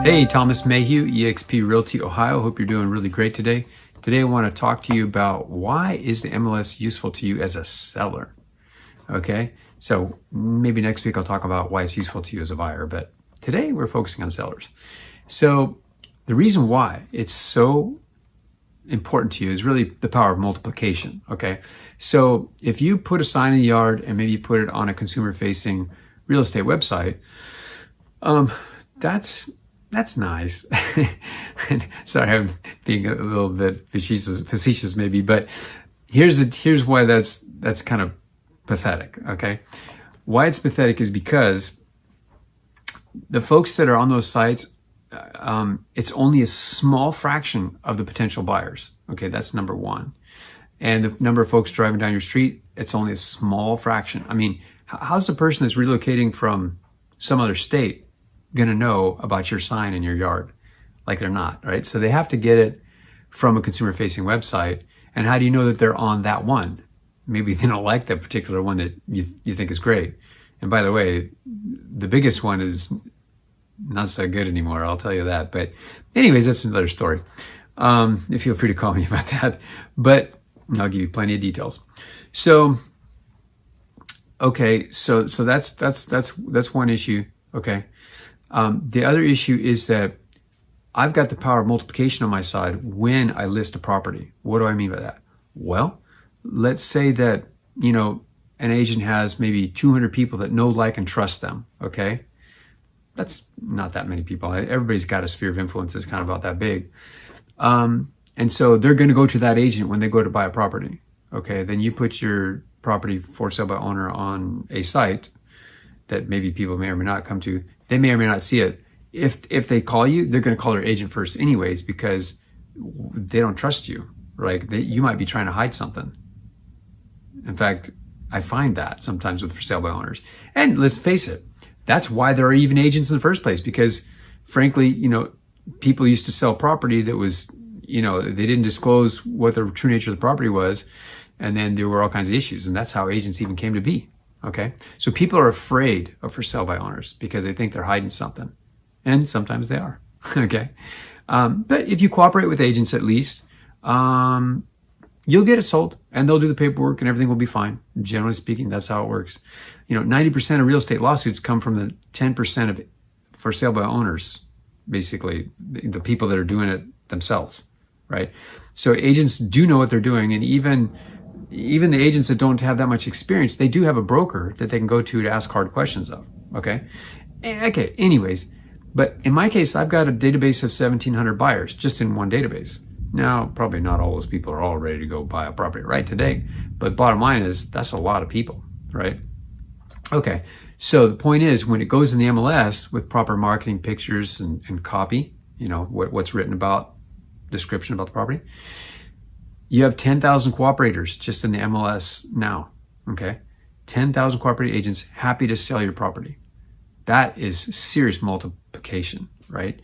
Hey, Thomas Mayhew, eXp Realty, Ohio. Hope you're doing really great today. Today I want to talk to you about why is the MLS useful to you as a seller? Okay, so maybe next week I'll talk about why it's useful to you as a buyer, but today we're focusing on sellers. So the reason why it's so important to you is really the power of multiplication, okay? So if you put a sign in the yard and maybe you put it on a consumer-facing real estate website, that's nice. Sorry, I'm being a little bit facetious maybe, but here's why that's kind of pathetic, okay? Why it's pathetic is because the folks that are on those sites, it's only a small fraction of the potential buyers. Okay, that's number one. And the number of folks driving down your street, it's only a small fraction. I mean, how's the person that's relocating from some other state gonna know about your sign in your yard? Like, they're not, right? So they have to get it from a consumer-facing website. And how do you know that they're on that one? Maybe they don't like that particular one that you think is great. And by the way, the biggest one is not so good anymore, I'll tell you that. But anyways, that's another story. You feel free to call me about that, but I'll give you plenty of details. So, okay, so that's one issue. Okay. The other issue is that I've got the power of multiplication on my side when I list a property. What do I mean by that? Well, let's say that, an agent has maybe 200 people that know, like, and trust them. Okay. That's not that many people. Everybody's got a sphere of influence that's kind of about that big. And so they're going to go to that agent when they go to buy a property. Okay. Then you put your property for sale by owner on a site that maybe people may or may not come to. They may or may not see it. If they call you, they're going to call their agent first anyways, because they don't trust you, right? You might be trying to hide something. In fact, I find that sometimes with for sale by owners. And let's face it, that's why there are even agents in the first place, because frankly, people used to sell property that was, they didn't disclose what the true nature of the property was. And then there were all kinds of issues. And that's how agents even came to be. Okay. So people are afraid of for sale by owners because they think they're hiding something. And sometimes they are. Okay. But if you cooperate with agents, at least, you'll get it sold and they'll do the paperwork and everything will be fine. Generally speaking, that's how it works. 90% of real estate lawsuits come from the 10% of for sale by owners, basically the people that are doing it themselves, right? So agents do know what they're doing, and even the agents that don't have that much experience, they do have a broker that they can go to ask hard questions of, okay? Okay, anyways, but in my case, I've got a database of 1,700 buyers just in one database. Now, probably not all those people are all ready to go buy a property right today, but bottom line is that's a lot of people, right? Okay, so the point is, when it goes in the MLS with proper marketing pictures and copy, what's written about, description about the property, you have 10,000 cooperators just in the MLS now, okay? 10,000 cooperating agents happy to sell your property. That is serious multiplication, right?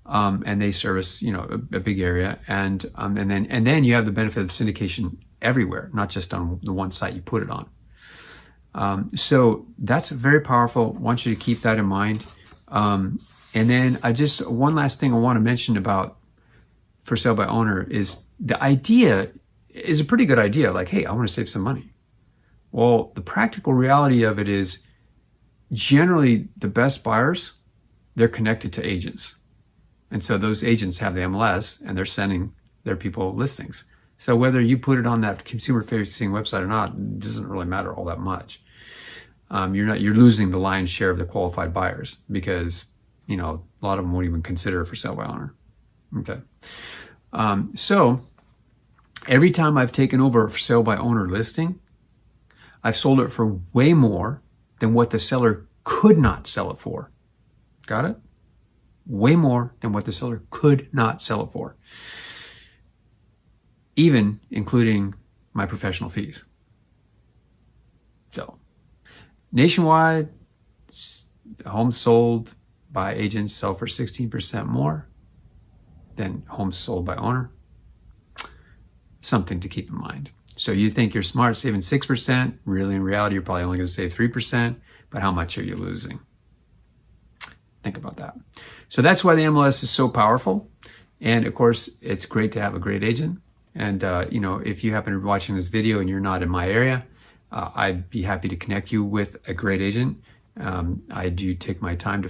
And they service, a big area. And then you have the benefit of syndication everywhere, not just on the one site you put it on. So that's very powerful. I want you to keep that in mind. And then one last thing I want to mention about for sale by owner is the idea is a pretty good idea. Like, hey, I want to save some money. Well, the practical reality of it is generally the best buyers, they're connected to agents. And so those agents have the MLS and they're sending their people listings. So whether you put it on that consumer-facing website or not, it doesn't really matter all that much. You're losing the lion's share of the qualified buyers because, a lot of them won't even consider it for sale by owner. Okay. So every time I've taken over a for sale by owner listing, I've sold it for way more than what the seller could not sell it for. Got it? Way more than what the seller could not sell it for. Even including my professional fees. So, nationwide, homes sold by agents sell for 16% more than homes sold by owner. Something to keep in mind. So you think you're smart saving 6%. Really, in reality, you're probably only going to save 3%. But how much are you losing? Think about that. So that's why the MLS is so powerful. And of course, it's great to have a great agent. And, if you happen to be watching this video and you're not in my area, I'd be happy to connect you with a great agent. I do take my time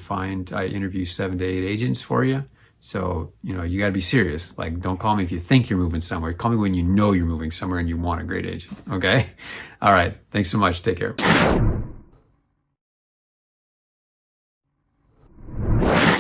I interview 7 to 8 agents for you. So, you got to be serious. Like, don't call me if you think you're moving somewhere. Call me when you know you're moving somewhere and you want a great agent. Okay? All right. Thanks so much. Take care.